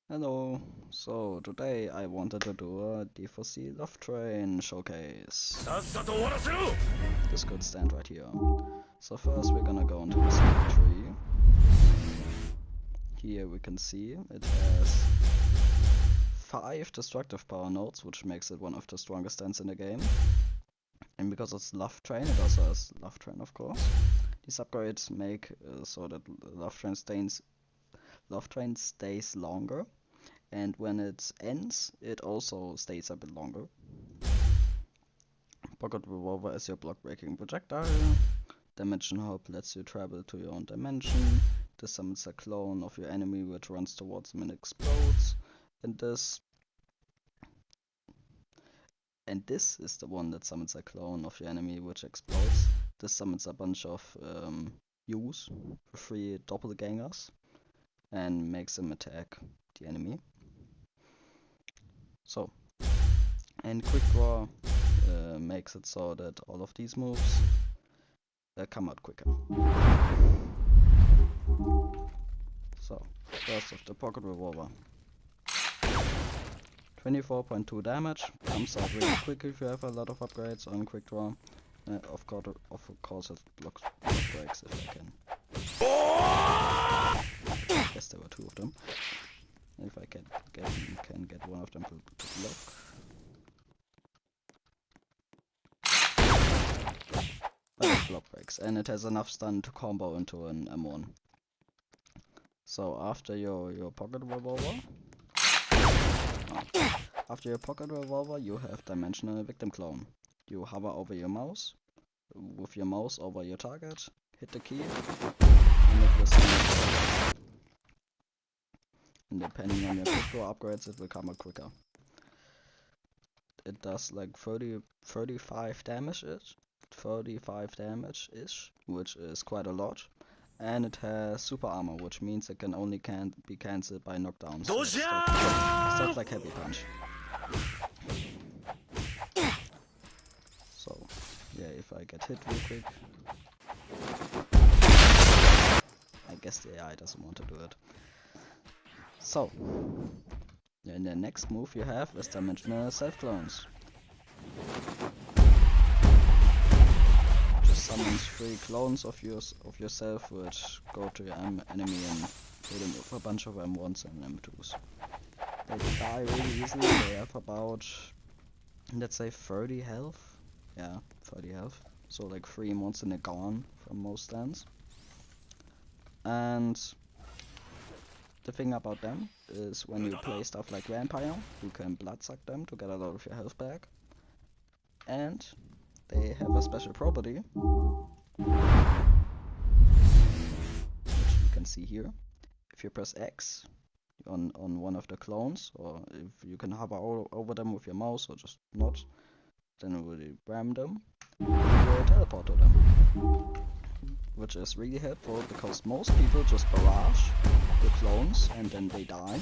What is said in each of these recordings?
Hello, so today I wanted to do a D4C Love Train showcase. This could stand right here. So first we're gonna go into the skill tree. Here we can see it has 5 destructive power nodes, which makes it one of the strongest stands in the game. And because it's Love Train, it also has Love Train of course. These upgrades make so that Love Train stays longer. And when it ends, it also stays a bit longer. Pocket Revolver is your block-breaking projectile. Dimension Hop lets you travel to your own dimension. This summons a clone of your enemy which runs towards them and explodes. And this is the one that summons a clone of your enemy which explodes. This summons a bunch of U's, 3 doppelgangers, and makes them attack the enemy. So, and Quick Draw makes it so that all of these moves come out quicker. So, first of the Pocket Revolver. 24.2 damage, comes out really quick if you have a lot of upgrades on Quick Draw. Of course it blocks breaks if I can. I guess there were 2 of them. If I can get one of them to block. But it block breaks, and it has enough stun to combo into an M1. So after your pocket revolver, you have dimensional victim clone. You hover over your mouse, with your mouse over your target, hit the key, and it will summon. And depending on your quick draw upgrades, it will come out quicker. It does like 35 damage-ish, which is quite a lot. And it has super armor, which means it can only be cancelled by knockdowns. Stuff like Heavy Punch. So, yeah, if I get hit real quick, I guess the AI doesn't want to do it. So, then the next move you have is dimensional self-clones. Just summons 3 clones of yourself which go to your enemy and hit them with a bunch of M1s and M2s. They die really easily, they have about, let's say 30 health. Yeah, 30 health. So like 3 months and they're gone from most stands. And the thing about them is when you play stuff like Vampire, you can bloodsuck them to get a lot of your health back. And they have a special property, which you can see here. If you press X on one of the clones, or if you can hover over them with your mouse or just not, then it will ram them, you will teleport to them. Which is really helpful because most people just barrage the clones and then they die.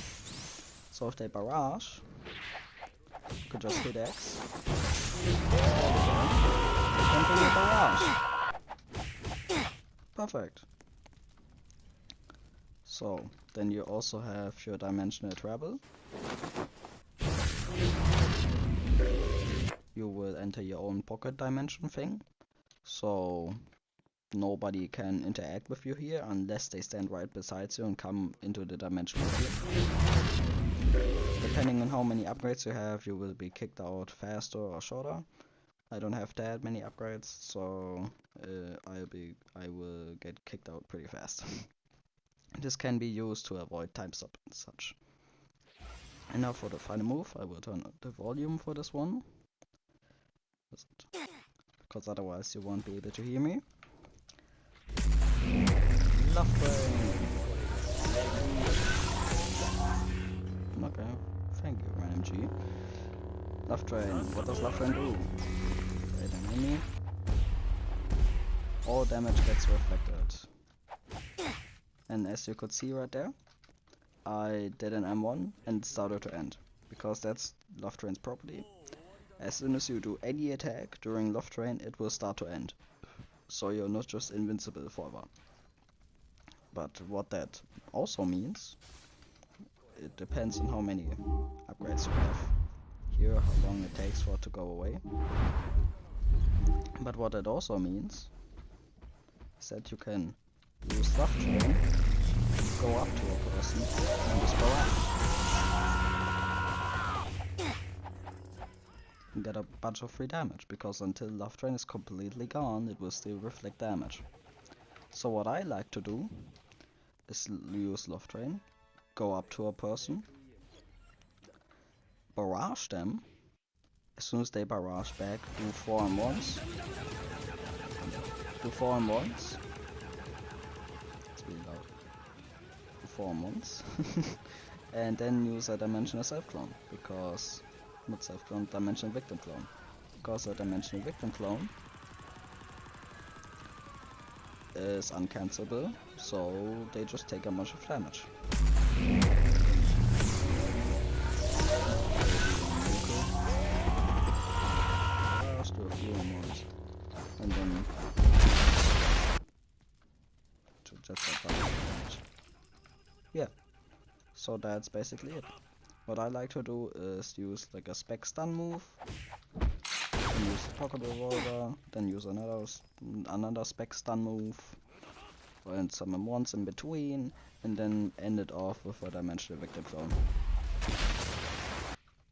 So if they barrage, you could just hit X and do a barrage. Perfect. So then you also have your dimensional travel. You will enter your own pocket dimension thing. So nobody can interact with you here unless they stand right beside you and come into the dimension with you. Depending on how many upgrades you have, you will be kicked out faster or shorter. I don't have that many upgrades, so I will get kicked out pretty fast. This can be used to avoid time stop and such. And now for the final move, I will turn up the volume for this one, because otherwise you won't be able to hear me. Love Train! Okay, thank you, RNG. Love Train, what does Love Train do? Create an enemy. All damage gets reflected. And as you could see right there, I did an M1 and it started to end, because that's Love Train's property. As soon as you do any attack during Love Train, it will start to end. So you're not just invincible forever. But what that also means it depends on how many upgrades you have. Here, how long it takes for it to go away. But what it also means is that you can use Love Train, go up to a person, and just go up. And get a bunch of free damage, because until Love Train is completely gone, it will still reflect damage. So what I like to do is use Love Train, go up to a person, barrage them. As soon as they barrage back, do 4 on 1s. Do 4 on 1s. It's really loud. Do 4 on 1s. And then use a dimensional self-clone, because... not self-clone, dimensional victim clone. Because a dimensional victim clone is uncancelable, so they just take a bunch of damage. Let's do a few more. And then just a bunch of damage. Yeah, so that's basically it. What I like to do is use like a spec stun move, then use the pocket revolver, then use another spec stun move, and some ones in between, and then end it off with a dimensional victim clone.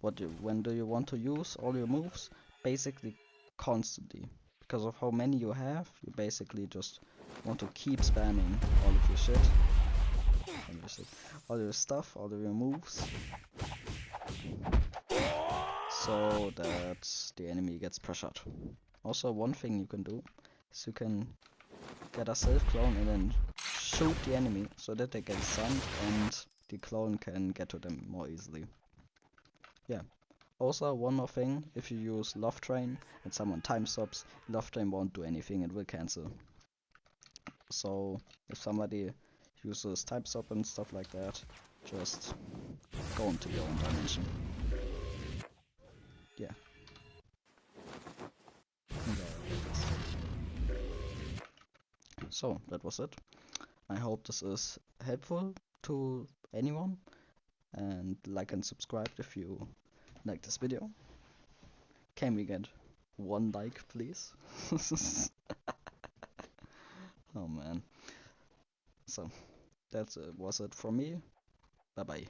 When do you want to use all your moves? Basically constantly. Because of how many you have, you basically just want to keep spamming all of your shit. All your stuff, all of your moves. So that the enemy gets pressured. Also, one thing you can do is you can get a self-clone and then shoot the enemy so that they get stunned and the clone can get to them more easily. Yeah. Also, one more thing, if you use Love Train and someone time stops, Love Train won't do anything, it will cancel. So, if somebody uses time stop and stuff like that, just go into your own dimension. Yeah. So, that was it. I hope this is helpful to anyone, and like and subscribe if you like this video. Can we get 1 like, please? Oh man. So, that was it from me. Bye bye.